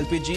LPG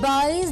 22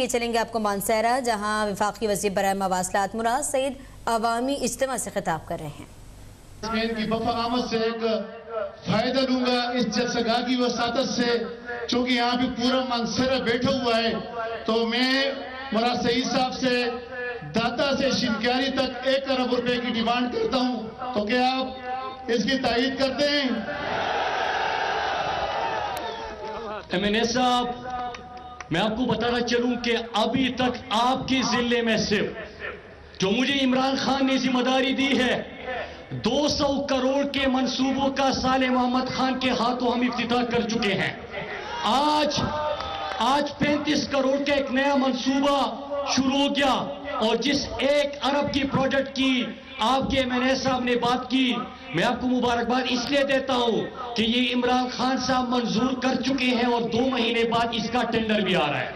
یہ چلیں گے آپ کو مانسہرہ، جہاں وفاقی وزیر برائے مواصلات مراد سعید عوامی اجتماع سے خطاب کر رہے ہیں۔ میں ان کی بفقامت سے ایک فائدہ لوں گا اس جلسگاہ کی وساطت سے، چونکہ یہاں پہ پورا مانسہرہ بیٹھا ہوا ہے، تو میں مراد سعید صاحب سے داتا سے شنکیاری تک 1 ارب روپے کی ڈیمانڈ کرتا ہوں، تو کیا آپ اس کی تائید کرتے ہیں؟ MNA صاحب، میں آپ کو بتانا چلوں کہ ابھی تک آپ کے ضلع میں صرف جو مجھے عمران خان نے ذمہ داری دی ہے 200 کروڑ کے منصوبوں کا صالح محمد خان کے ہاتھوں ہم افتتاح کر چکے ہیں۔ آج 35 کروڑ کا ایک نیا منصوبہ شروع ہو گیا، اور جس 1 ارب کی پروجیکٹ کی آپ کے MNA صاحب نے بات کی، میں آپ کو مبارکباد اس لیے دیتا ہوں کہ یہ عمران خان صاحب منظور کر چکے ہیں اور 2 مہینے بعد اس کا ٹینڈر بھی آ رہا ہے۔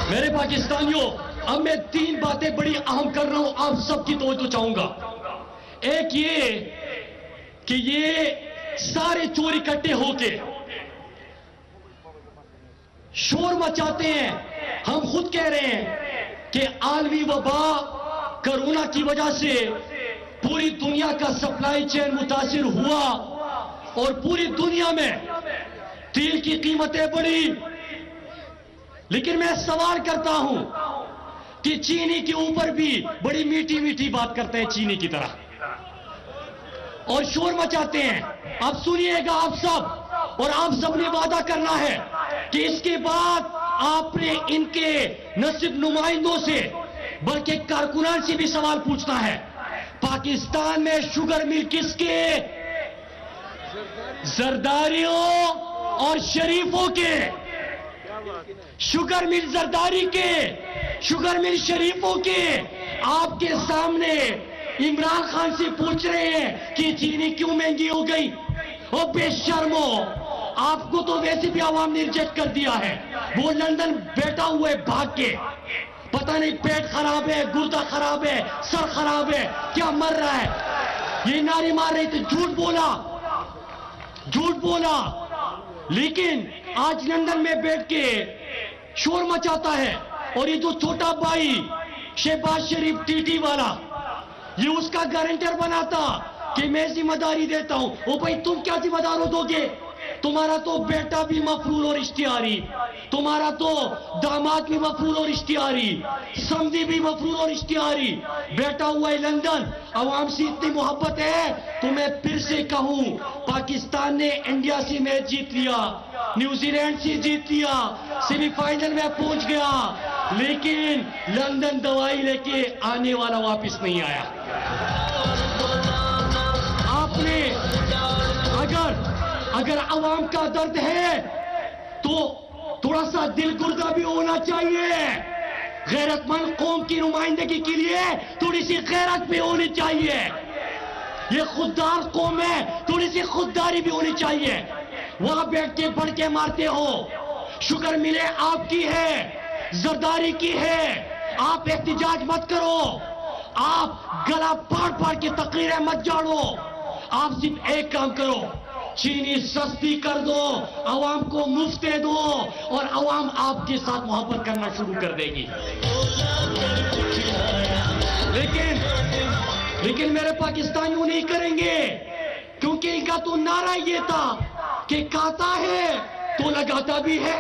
میرے پاکستانیوں، اب میں 3 باتیں بڑی اہم کر رہا ہوں، آپ سب کی توجہ چاہوں گا۔ ایک یہ کہ یہ سارے چور اکٹھے ہو کے شور مچاتے ہیں۔ ہم خود کہہ رہے ہیں کہ عالمی وبا کرونا کی وجہ سے پوری دنیا کا سپلائی چین متاثر ہوا اور پوری دنیا میں تیل کی قیمتیں بڑھی، لیکن میں سوال کرتا ہوں کہ چینی کے اوپر بھی بڑی میٹھی میٹھی بات کرتے ہیں چینی کی طرح اور شور مچاتے ہیں۔ اب سنیے گا آپ سب، اور آپ سب نے وعدہ کرنا ہے کہ اس کے بعد آپ نے ان کے نہ صرف نمائندوں سے بلکہ کارکنان سے بھی سوال پوچھنا ہے۔ پاکستان میں شوگر مل کس کے؟ زرداریوں اور شریفوں کے۔ شوگر مل زرداری کے، شوگر مل شریفوں کے۔ آپ کے سامنے عمران خان سے پوچھ رہے ہیں کہ چینی کیوں مہنگی ہو گئی؟ اور بے شرمو، آپ کو تو ویسے بھی عوام نے ریجیکٹ کر دیا ہے۔ وہ لندن بیٹھا ہوا ہے بھاگ کے، پتہ نہیں پیٹ خراب ہے، گردہ خراب ہے، سر خراب ہے، کیا مر رہا ہے، یہ نعرے مار رہے تھے، جھوٹ بولا، لیکن آج لندن میں بیٹھ کے شور مچاتا ہے۔ اور یہ جو چھوٹا بھائی شہباز شریف ٹی والا، یہ اس کا گارنٹر بنا تھا کہ میں ذمہ داری دیتا ہوں۔ او بھائی، تم کیا ذمہ دار ہو دو گے؟ تمہارا تو بیٹا بھی مفرور اور اشتہاری، تمہارا تو داماد بھی مفرور اور اشتہاری، سمدھی بھی مفرور اور اشتہاری، بیٹا ہوا ہے لندن۔ عوام سے اتنی محبت ہے تو میں پھر سے کہوں، پاکستان نے انڈیا سے میچ جیت لیا، نیوزی لینڈ سے جیت لیا، سیمی فائنل میں پہنچ گیا، لیکن لندن دوائی لے کے آنے والا واپس نہیں آیا۔ آپ نے اگر عوام کا درد ہے تو تھوڑا سا دل گردہ بھی ہونا چاہیے۔ غیرت مند قوم کی نمائندگی کے لیے تھوڑی سی غیرت بھی ہونی چاہیے۔ یہ خوددار قوم ہے، تھوڑی سی خودداری بھی ہونی چاہیے۔ وہاں بیٹھ کے بڑھ کے مارتے ہو۔ شوگر ملیں آپ کی ہے، زرداری کی ہے، آپ احتجاج مت کرو، آپ گلا پھاڑ کے تقریریں مت جاڑو۔ آپ صرف ایک کام کرو، چینی سستی کر دو، عوام کو مفت دے دو، اور عوام آپ کے ساتھ محبت کرنا شروع کر دے گی۔ لیکن میرے پاکستانیوں نہیں کریں گے، کیونکہ ان کا تو نعرہ یہ تھا کہ کھاتا ہے تو لگاتا بھی ہے،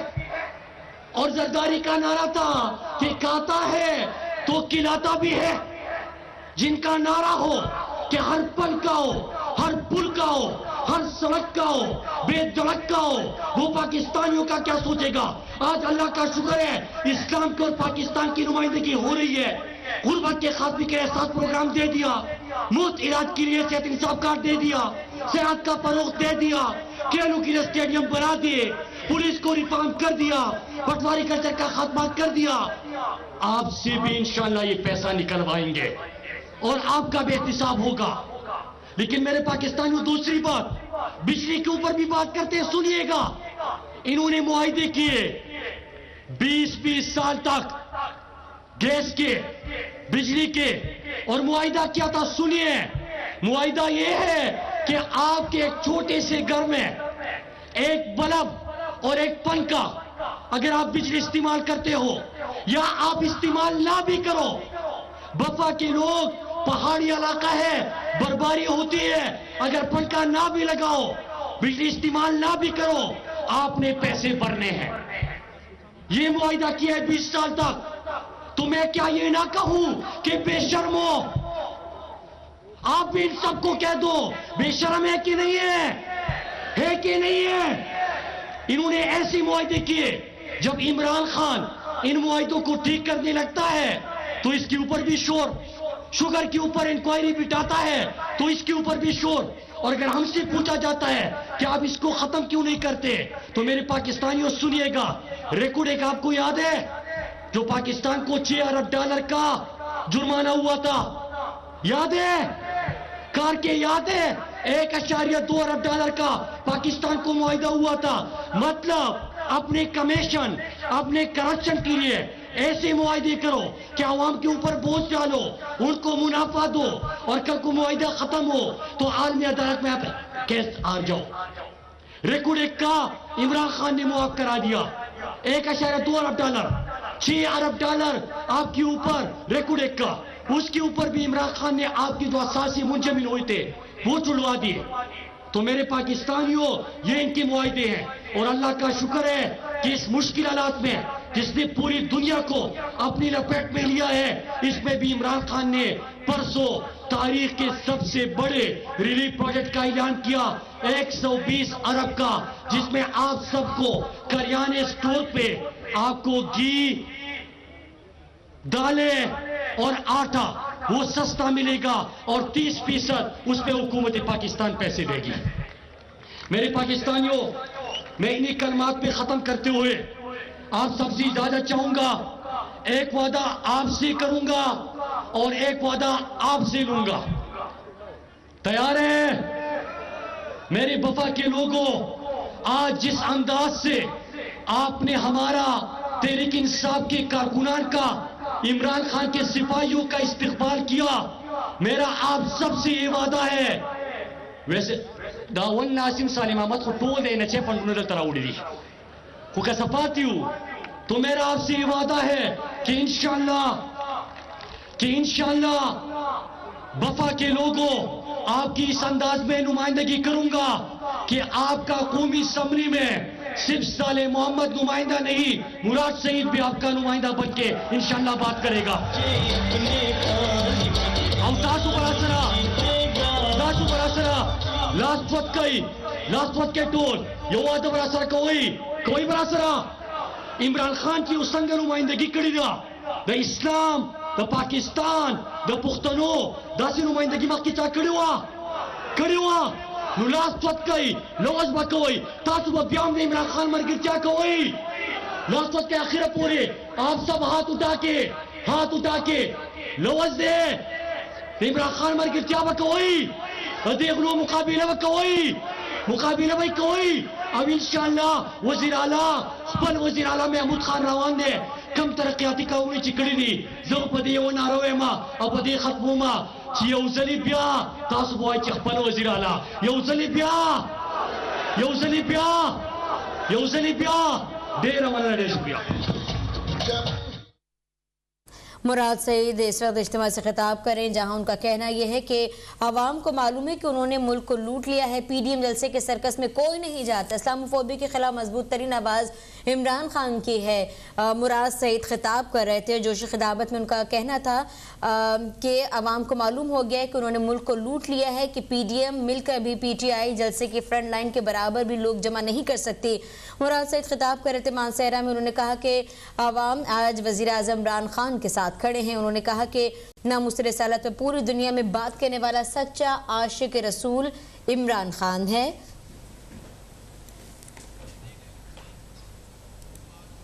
اور زرداری کا نعرہ تھا کہ کھاتا ہے تو کھلاتا بھی ہے۔ جن کا نعرہ ہو کہ ہر پل کا ہو، ہر پل کا ہو، ہر سڑک کا ہو، بے دڑک کا ہو، وہ پاکستانیوں کا کیا سوچے گا؟ آج اللہ کا شکر ہے، اسلام کی اور پاکستان کی نمائندگی ہو رہی ہے۔ غربت کے خاتمے کے احساس پروگرام دے دیا، مفت علاج کے لیے صحت انصاف کارڈ دے دیا، صحت کا فروغ دے دیا، کھیلوں کے لیے اسٹیڈیم بنا دیے، پولیس کو ریفارم کر دیا، پٹواری کلچر کا خاتمہ کر دیا۔ آپ سے بھی انشاءاللہ یہ پیسہ نکلوائیں گے اور آپ کا بھی احتساب ہوگا۔ لیکن میرے پاکستانیوں، دوسری بات، بجلی کے اوپر بھی بات کرتے ہیں، سنیے گا۔ انہوں نے معاہدے کیے 20 سال تک گیس کے، بجلی کے، اور معاہدہ کیا تھا؟ سنیے، معاہدہ یہ ہے کہ آپ کے ایک چھوٹے سے گھر میں ایک بلب اور ایک پنکھا اگر آپ بجلی استعمال کرتے ہو یا آپ استعمال نہ بھی کرو، بفا کے لوگ پہاڑی علاقہ ہے، برفباری ہوتی ہے، اگر پنکھا نہ بھی لگاؤ، بجلی استعمال نہ بھی کرو، آپ نے پیسے بھرنے ہیں۔ یہ معاہدہ کیا ہے 20 سال تک۔ تو میں کیا یہ نہ کہوں کہ بے شرمو، آپ بھی ان سب کو کہہ دو بے شرم ہے کہ نہیں ہے کہ نہیں ہے؟ انہوں نے ایسی معاہدے کیے، جب عمران خان ان معاہدوں کو ٹھیک کرنے لگتا ہے تو اس کے اوپر بھی شور، شوگر کے اوپر انکوائری بٹھاتا ہے تو اس کے اوپر بھی شور، اور اگر ہم سے پوچھا جاتا ہے کہ آپ اس کو ختم کیوں نہیں کرتے تو میرے پاکستانیوں سنیے گا، ریکارڈ ایک آپ کو یاد ہے جو پاکستان کو $6 ارب کا جرمانہ ہوا تھا، یاد ہے؟ کار کے یاد ہے؟ $1.2 ارب کا پاکستان کو معاہدہ ہوا تھا۔ مطلب اپنے کمیشن، اپنے کرپشن کے لیے ایسے معاہدے کرو کہ عوام کے اوپر بوجھ ڈالو، ان کو منافع دو، اور کل کو معاہدہ ختم ہو تو عالمی عدالت میں آپ کیس آ جاؤ۔ ریکارڈ ایک کا عمران خان نے معاف کرا دیا، $1.2 ارب، $6 ارب آپ کے اوپر ریکارڈ ایک کا، اس کے اوپر بھی عمران خان نے آپ کی جو اساسی منجمد ہوئے تھے وہ چھڑوا دیے۔ تو میرے پاکستانیوں یہ ان کے معاہدے ہیں، اور اللہ کا شکر ہے کہ اس مشکل حالات میں جس نے پوری دنیا کو اپنی لپیٹ میں لیا ہے، اس میں بھی عمران خان نے پرسوں تاریخ کے سب سے بڑے ریلیف پروجیکٹ کا اعلان کیا، 120 ارب کا، جس میں آپ سب کو کریانے سٹور پہ آپ کو گھی، دالیں اور آٹا وہ سستا ملے گا، اور 30% اس پہ حکومت پاکستان پیسے دے گی۔ میرے پاکستانیوں، میں انہی کلمات پہ ختم کرتے ہوئے آپ سب سے زیادہ چاہوں گا، ایک وعدہ آپ سے کروں گا اور ایک وعدہ آپ سے لوں گا۔ تیار ہیں میرے وفا کے لوگوں؟ آج جس انداز سے آپ نے ہمارا تحریک انصاف کے کارکنان کا، عمران خان کے سپاہیوں کا استقبال کیا، میرا آپ سب سے یہ وعدہ ہے۔ ویسے داون ناسم سالم احمد کو ٹول دے نچے فنڈوں دل تراؤڑی دی کو کسپاتی ہوں، تو میرا آپ سے یہ وعدہ ہے کہ انشاءاللہ وفا کے لوگوں آپ کی اس انداز میں نمائندگی کروں گا کہ آپ کا قومی اسمبلی میں صرف صالح محمد نمائندہ نہیں، مراد سعید بھی آپ کا نمائندہ بن کے انشاءاللہ بات کرے گا۔ تاسو براسرا لاسٹ وقت کے ٹول یہ وعدہ براسرا کوئی براسرا عمران خان کی اسنگ نمائندگی کری دا اسلام، دا پاکستان، دا پختنو، دا سی نمائندگی مخ کی چاہ کری ہوا نو لاست وقت کئی لوز با کوئی تاسو با بیام دے عمران خان مرگر چاہ کوئی لاست وقت کے آخرہ پورے آپ سب ہاتھ اٹھا کے لوز دے عمران خان مرگر چاہ با کوئی دیکھ لو مقابلہ بھائی کوئی اب انشاءاللہ وزیر اعلیٰ خپل وزیر اعلیٰ محمود خان روان دے کم ترقیاتی کارونه چې کړي دي زه په دې یو ناره وایم او په دې ختموم چې یو ځلې بیا تاسو به وایئ چې خپل وزیر اعلیٰ یو ځلې بیا ډېره مننه، ډېر شکریہ۔ مراد سعید اس وقت اجتماع سے خطاب کریں جہاں ان کا کہنا یہ ہے کہ عوام کو معلوم ہے کہ انہوں نے ملک کو لوٹ لیا ہے، پی ڈی ایم جلسے کے سرکس میں کوئی نہیں جاتا، اسلام فوبی کے خلاف مضبوط ترین آواز عمران خان کی ہے۔ مراد سعید خطاب کر رہے تھے، جوش خطابت میں ان کا کہنا تھا کہ عوام کو معلوم ہو گیا ہے کہ انہوں نے ملک کو لوٹ لیا ہے، کہ پی ڈی ایم مل کر بھی پی ٹی آئی جلسے کی فرنٹ لائن کے برابر بھی لوگ جمع نہیں کر سکتی۔ مراد سعید خطاب کر رہے تھے مانسہرہ میں، انہوں نے کہا کہ عوام آج وزیر اعظم عمران خان کے ساتھ کھڑے ہیں۔ انہوں نے کہا کہ ناموس رسالت میں پوری دنیا میں بات کرنے والا سچا عاشق رسول عمران خان ہے۔